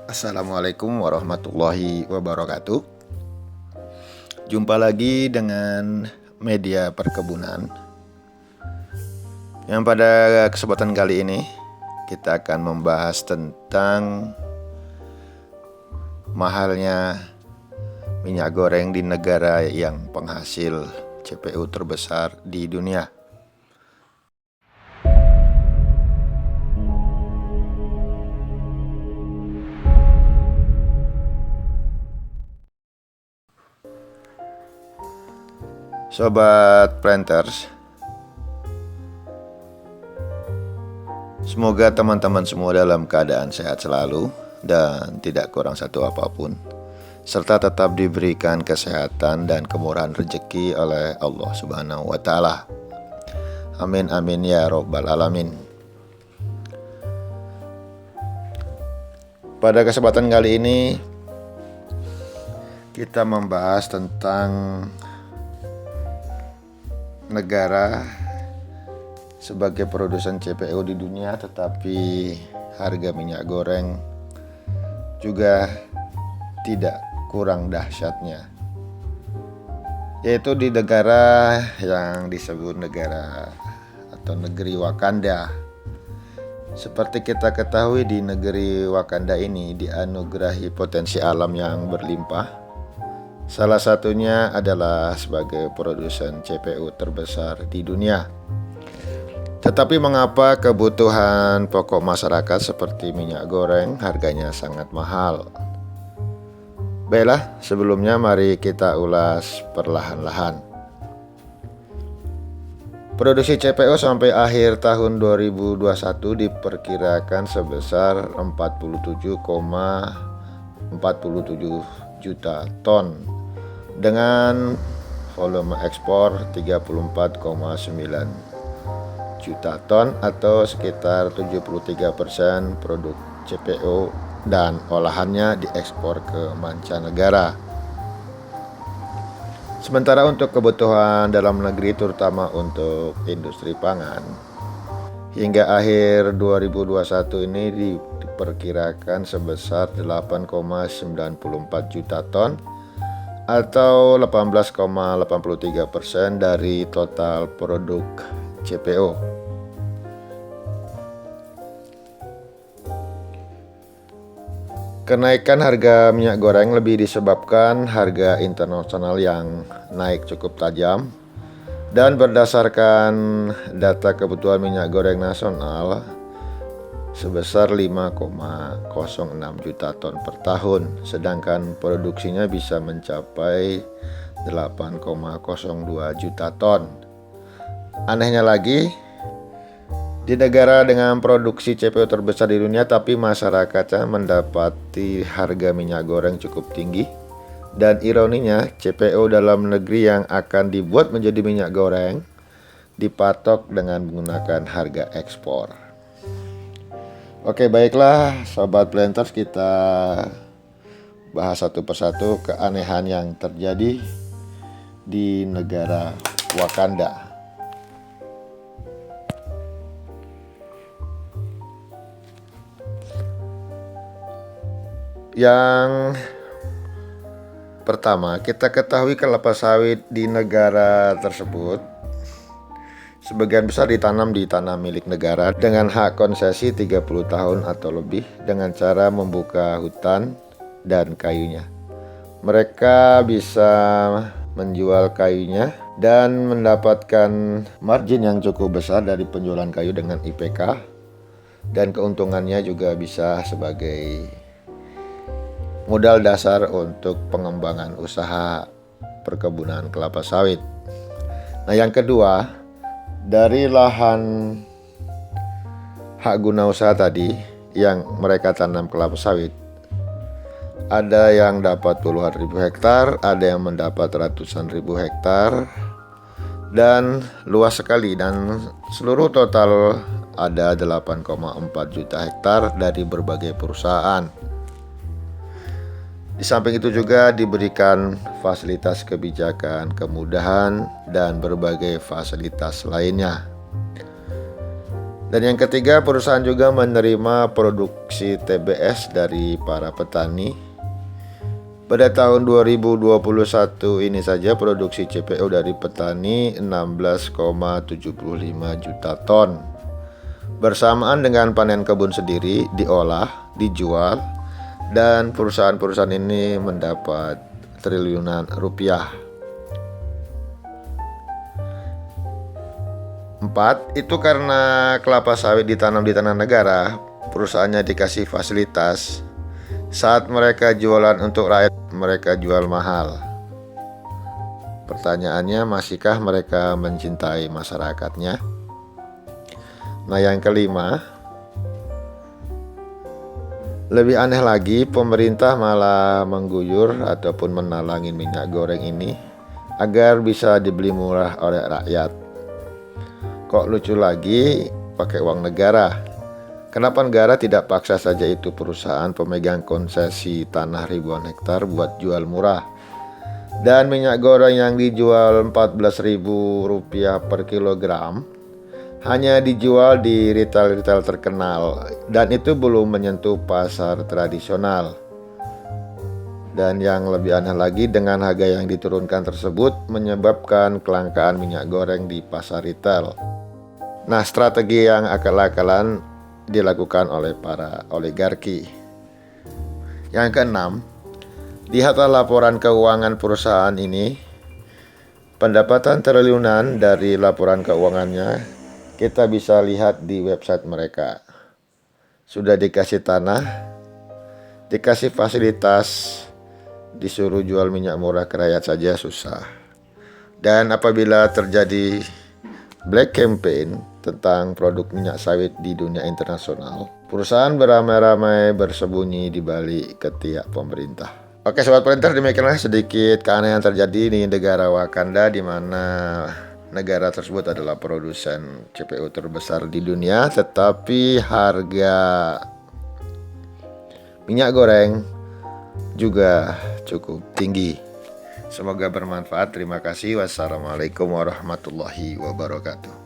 Assalamualaikum warahmatullahi wabarakatuh. Jumpa lagi dengan media perkebunan. Yang pada kesempatan kali ini kita akan membahas tentang mahalnya minyak goreng di negara yang penghasil CPO terbesar di dunia. Sobat Planters, semoga teman-teman semua dalam keadaan sehat selalu dan tidak kurang satu apapun, serta tetap diberikan kesehatan dan kemurahan rezeki oleh Allah Subhanahu wa Ta'ala. Amin amin ya Rabbal Alamin. Pada kesempatan kali ini kita membahas tentang negara sebagai produsen CPO di dunia, tetapi harga minyak goreng juga tidak kurang dahsyatnya, yaitu di negara yang disebut negara atau negeri Wakanda. Seperti kita ketahui, di negeri Wakanda ini dianugerahi potensi alam yang berlimpah. Salah satunya adalah sebagai produsen CPO terbesar di dunia. Tetapi mengapa kebutuhan pokok masyarakat seperti minyak goreng harganya sangat mahal? Baiklah, sebelumnya mari kita ulas perlahan-lahan. Produksi CPO sampai akhir tahun 2021 diperkirakan sebesar 47,47 juta ton dengan volume ekspor 34,9 juta ton atau sekitar 73% produk CPO dan olahannya diekspor ke mancanegara. Sementara untuk kebutuhan dalam negeri, terutama untuk industri pangan, hingga akhir 2021 ini diperkirakan sebesar 8,94 juta ton atau 18,83% dari total produk CPO. Kenaikan harga minyak goreng lebih disebabkan harga internasional yang naik cukup tajam, dan berdasarkan data kebutuhan minyak goreng nasional sebesar 5,06 juta ton per tahun, sedangkan produksinya bisa mencapai 8,02 juta ton. Anehnya lagi, di negara dengan produksi CPO terbesar di dunia, tapi masyarakatnya mendapati harga minyak goreng cukup tinggi. Dan ironinya, CPO dalam negeri yang akan dibuat menjadi minyak goreng dipatok dengan menggunakan harga ekspor. Oke, baiklah Sobat Planters, kita bahas satu persatu keanehan yang terjadi di negara Wakanda. Yang pertama, kita ketahui kelapa sawit di negara tersebut sebagian besar ditanam di tanah milik negara dengan hak konsesi 30 tahun atau lebih dengan cara membuka hutan dan kayunya. Mereka bisa menjual kayunya dan mendapatkan margin yang cukup besar dari penjualan kayu dengan IPK, dan keuntungannya juga bisa sebagai modal dasar untuk pengembangan usaha perkebunan kelapa sawit. Nah, yang kedua, dari lahan hak guna usaha tadi yang mereka tanam kelapa sawit, ada yang dapat puluhan ribu hektar, ada yang mendapat ratusan ribu hektar, dan luas sekali, dan seluruh total ada 8,4 juta hektar dari berbagai perusahaan. Di samping itu juga diberikan fasilitas kebijakan, kemudahan, dan berbagai fasilitas lainnya. Dan yang ketiga, perusahaan juga menerima produksi TBS dari para petani. Pada tahun 2021 ini saja produksi CPO dari petani 16,75 juta ton. Bersamaan dengan panen kebun sendiri diolah, dijual, dan perusahaan-perusahaan ini mendapat triliunan rupiah. 4. Itu karena kelapa sawit ditanam di tanah negara, perusahaannya dikasih fasilitas. Saat mereka jualan untuk rakyat, mereka jual mahal. Pertanyaannya, masihkah mereka mencintai masyarakatnya? Nah, yang kelima, lebih aneh lagi, pemerintah malah mengguyur ataupun menalangin minyak goreng ini agar bisa dibeli murah oleh rakyat. Kok lucu lagi, pakai uang negara. Kenapa negara tidak paksa saja itu perusahaan pemegang konsesi tanah ribuan hektar buat jual murah? Dan minyak goreng yang dijual Rp14.000 per kilogram hanya dijual di retail-retail terkenal, dan itu belum menyentuh pasar tradisional. Dan yang lebih aneh lagi, dengan harga yang diturunkan tersebut menyebabkan kelangkaan minyak goreng di pasar retail. Nah, strategi yang akal-akalan dilakukan oleh para oligarki. Yang keenam, lihatlah laporan keuangan perusahaan ini. Pendapatan triliunan dari laporan keuangannya kita bisa lihat di website mereka. Sudah dikasih tanah, dikasih fasilitas, disuruh jual minyak murah ke rakyat saja susah. Dan apabila terjadi black campaign tentang produk minyak sawit di dunia internasional, perusahaan beramai-ramai bersembunyi di balik ketiak pemerintah. Oke sobat printer, demikianlah sedikit keanehan terjadi di negara Wakanda, di mana negara tersebut adalah produsen CPO terbesar di dunia, tetapi harga minyak goreng juga cukup tinggi. Semoga bermanfaat. Terima kasih. Wassalamualaikum warahmatullahi wabarakatuh.